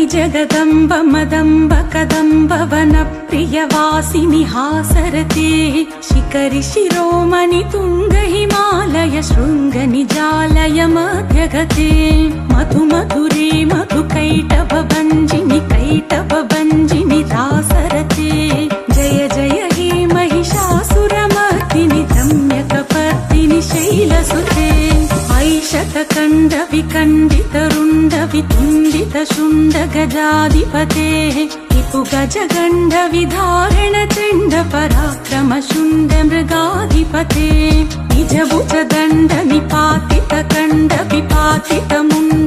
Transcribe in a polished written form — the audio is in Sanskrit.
जगदम्ब मदम्ब कदम्ब वनप्रियवासिनि हासरते शिखरि शिरोमणि तुङ्ग हिमालय शृङ्ग निजालय मध्यगते मधु मधुरे मधु कैटभ भञ्जिनि दासरते जय जय हे महिषासुरमर्दिनि रम्यकपर्दिनि शैलसुते ऐशतकण्ड विकण्डित रुण्ड वितुण्डित शुण्ड गजाधिपते रिपु गजगण्ड विधारण चण्ड पराक्रम शुण्ड मृगाधिपते निजभुज दण्ड निपातित कण्ड विपातित मुण्ड